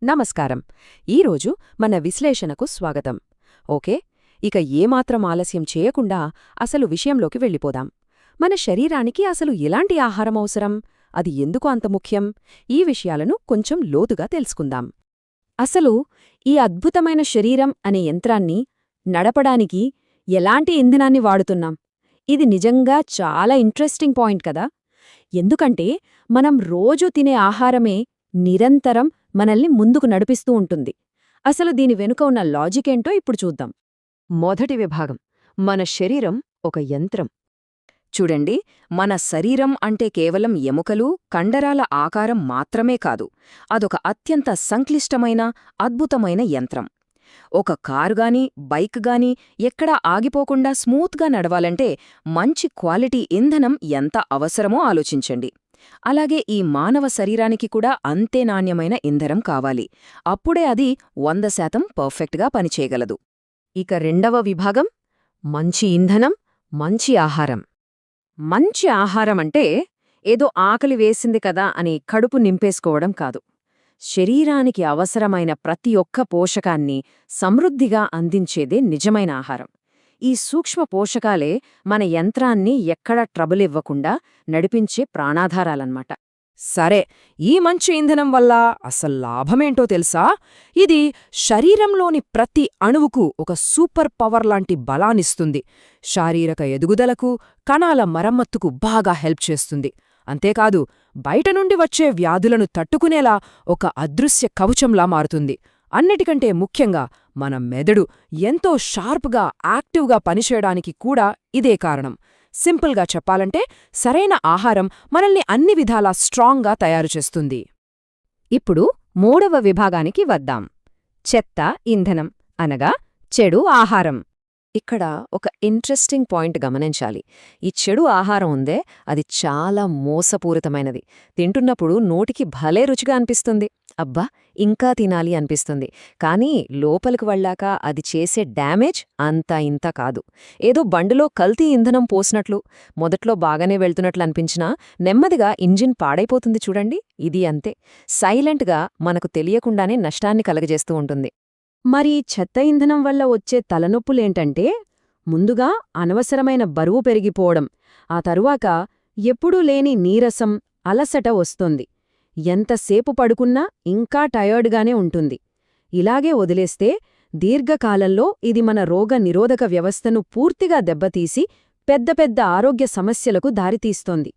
నమస్కారం. ఈరోజు మన విశ్లేషణకు స్వాగతం. ఓకే, ఇక ఏమాత్రం ఆలస్యం చేయకుండా అసలు విషయంలోకి వెళ్ళిపోదాం. మన శరీరానికి అసలు ఎలాంటి ఆహారం అవసరం, అది ఎందుకు అంత ముఖ్యం, ఈ విషయాలను కొంచెం లోతుగా తెలుసుకుందాం. అసలు ఈ అద్భుతమైన శరీరం అనే యంత్రాన్ని నడపడానికి ఎలాంటి ఇంధనాన్ని వాడుతున్నాం? ఇది నిజంగా చాలా ఇంట్రెస్టింగ్ పాయింట్ కదా. ఎందుకంటే మనం రోజూ తినే ఆహారమే నిరంతరం మనల్ని ముందుకు నడిపిస్తూ ఉంటుంది. అసలు దీని వెనుక ఉన్న లాజికేంటో ఇప్పుడు చూద్దాం. మొదటి విభాగం, మన శరీరం ఒక యంత్రం. చూడండి, మన శరీరం అంటే కేవలం ఎముకలు, కండరాల ఆకారం మాత్రమే కాదు, అదొక అత్యంత సంక్లిష్టమైన, అద్భుతమైన యంత్రం. ఒక కారుగాని, బైక్ గాని ఎక్కడా ఆగిపోకుండా స్మూత్గా నడవాలంటే మంచి క్వాలిటీ ఇంధనం ఎంత అవసరమో ఆలోచించండి. అలాగే ఈ మానవ శరీరానికి కూడా అంతే నాణ్యమైన ఇంధనం కావాలి. అప్పుడే అది 100% పర్ఫెక్ట్గా పనిచేయగలదు. ఇక రెండవ విభాగం, మంచి ఇంధనం, మంచి ఆహారం. మంచి ఆహారం అంటే ఏదో ఆకలి వేసింది కదా అని కడుపు నింపేసుకోవడం కాదు. శరీరానికి అవసరమైన ప్రతి ఒక్క పోషకాన్ని సమృద్ధిగా అందించేదే నిజమైన ఆహారం. ఈ సూక్ష్మ పోషకాలే మన యంత్రాన్ని ఎక్కడా ట్రబులివ్వకుండా నడిపించే ప్రాణాధారాలన్నమాట. సరే, ఈ మంచి ఇంధనం వల్ల అసలు లాభమేంటో తెలుసా? ఇది శరీరంలోని ప్రతి అణువుకు ఒక సూపర్ పవర్ లాంటి బలాన్నిస్తుంది. శారీరక ఎదుగుదలకు, కణాల మరమ్మత్తుకు బాగా హెల్ప్ చేస్తుంది. అంతేకాదు, బయట నుండి వచ్చే వ్యాధులను తట్టుకునేలా ఒక అదృశ్య కవచంలా మారుతుంది. అన్నిటికంటే ముఖ్యంగా మన మెదడు ఎంతో షార్ప్గా, యాక్టివ్గా పనిచేయడానికి కూడా ఇదే కారణం. సింపుల్గా చెప్పాలంటే సరైన ఆహారం మనల్ని అన్ని విధాలా స్ట్రాంగ్గా తయారుచేస్తుంది. ఇప్పుడు మూడవ విభాగానికి వద్దాం. చెత్త ఇంధనం అనగా చెడు ఆహారం. ఇక్కడ ఒక ఇంట్రెస్టింగ్ పాయింట్ గమనించాలి. ఈ చెడు ఆహారం ఉందే, అది చాలా మోసపూరితమైనది. తింటున్నప్పుడు నోటికి భలే రుచిగా అనిపిస్తుంది, అబ్బా ఇంకా తినాలి అనిపిస్తుంది. కానీ లోపలికి వెళ్ళాక అది చేసే డ్యామేజ్ అంతా ఇంత కాదు. ఏదో బండిలో కల్తీ ఇంధనం పోసినట్లు, మొదట్లో బాగానే వెళ్తున్నట్లు అనిపించినా నెమ్మదిగా ఇంజిన్ పాడైపోతుంది చూడండి. ఇది అంతే, సైలెంట్గా మనకు తెలియకుండానే నష్టాన్ని కలగజేస్తూ ఉంటుంది. మరి చెత్త ఇంధనం వల్ల వచ్చే తలనొప్పులేంటంటే, ముందుగా అనవసరమైన బరువు పెరిగిపోవడం, ఆ తరువాత ఎప్పుడూ లేని నీరసం, అలసట వస్తుంది. ఎంతసేపు పడుకున్నా ఇంకా టయర్డ్గానే ఉంటుంది. ఇలాగే వదిలేస్తే దీర్ఘకాలంలో ఇది మన రోగ నిరోధక వ్యవస్థను పూర్తిగా దెబ్బతీసి పెద్ద పెద్ద ఆరోగ్య సమస్యలకు దారితీస్తోంది.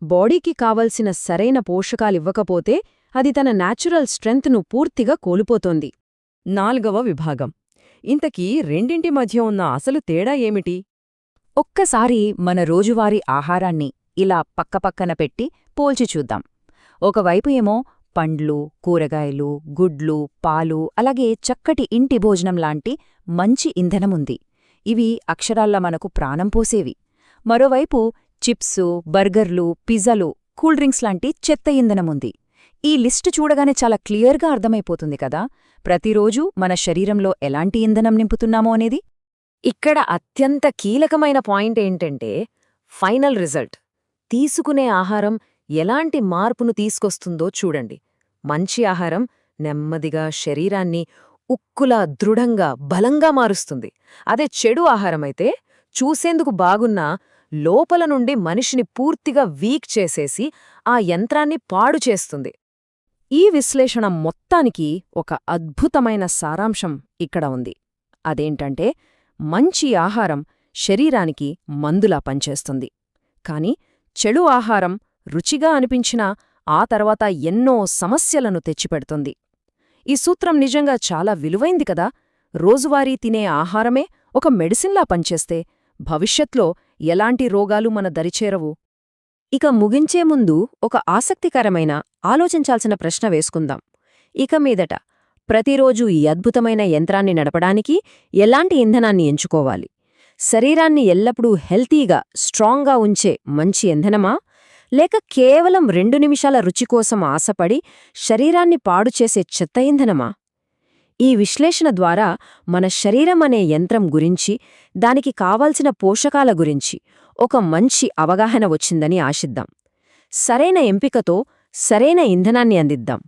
బాడీకి కావలసిన సరైన పోషకాలివ్వకపోతే అది తన న్యాచురల్ స్ట్రెంగ్త్ను పూర్తిగా కోల్పోతోంది. నాల్గవ విభాగం, ఇంతకీ రెండింటి మధ్య ఉన్న అసలు తేడా ఏమిటి? ఒక్కసారి మన రోజువారీ ఆహారాన్ని ఇలా పక్కపక్కన పెట్టి పోల్చి చూద్దాం. ఒకవైపు ఏమో పండ్లు, కూరగాయలు, గుడ్లు, పాలు, అలాగే చక్కటి ఇంటి భోజనం లాంటి మంచి ఇంధనముంది. ఇవి అక్షరాల్లా మనకు ప్రాణం పోసేవి. మరోవైపు చిప్సు, బర్గర్లు, పిజ్జాలు, కూల్ డ్రింక్స్ లాంటి చెత్త ఇంధనముంది. ఈ లిస్టు చూడగానే చాలా క్లియర్గా అర్థమైపోతుంది కదా, ప్రతిరోజూ మన శరీరంలో ఎలాంటి ఇంధనం నింపుతున్నామో అనేది. ఇక్కడ అత్యంత కీలకమైన పాయింట్ ఏంటంటే ఫైనల్ రిజల్ట్. తీసుకునే ఆహారం ఎలాంటి మార్పును తీసుకొస్తుందో చూడండి. మంచి ఆహారం నెమ్మదిగా శరీరాన్ని ఉక్కులా దృఢంగా, బలంగా మారుస్తుంది. అదే చెడు ఆహారమైతే చూసేందుకు బాగున్నా లోపల నుండి మనిషిని పూర్తిగా వీక్ చేసేసి ఆ యంత్రాన్ని పాడు చేస్తుంది. ఈ విశ్లేషణ మొత్తానికి ఒక అద్భుతమైన సారాంశం ఇక్కడ ఉంది. అదేంటంటే, మంచి ఆహారం శరీరానికి మందులా పనిచేస్తుంది. కాని చెడు ఆహారం రుచిగా అనిపించినా ఆ తర్వాత ఎన్నో సమస్యలను తెచ్చిపెడుతుంది. ఈ సూత్రం నిజంగా చాలా విలువైంది కదా. రోజువారీ తినే ఆహారమే ఒక మెడిసిన్లా పనిచేస్తే భవిష్యత్లో ఎలాంటి రోగాలు మన దరిచేరవు. ఇక ముగించే ముందు ఒక ఆసక్తికరమైన, ఆలోచించాల్సిన ప్రశ్న వేసుకుందాం. ఇక మీదట ప్రతిరోజూ ఈ అద్భుతమైన యంత్రాన్ని నడపడానికి ఎలాంటి ఇంధనాన్ని ఎంచుకోవాలి? శరీరాన్ని ఎల్లప్పుడూ హెల్తీగా, స్ట్రాంగ్గా ఉంచే మంచి ఇంధనమా, లేక కేవలం 2 నిమిషాల రుచి కోసం ఆశపడి శరీరాన్ని పాడుచేసే చెత్త ఇంధనమా? ఈ విశ్లేషణ ద్వారా మన శరీరం అనే యంత్రం గురించి, దానికి కావాల్సిన పోషకాల గురించి ఒక మంచి అవగాహన వచ్చిందని ఆశిద్దాం. సరైన ఎంపికతో సరైన ఇంధనాన్ని అందిద్దాం.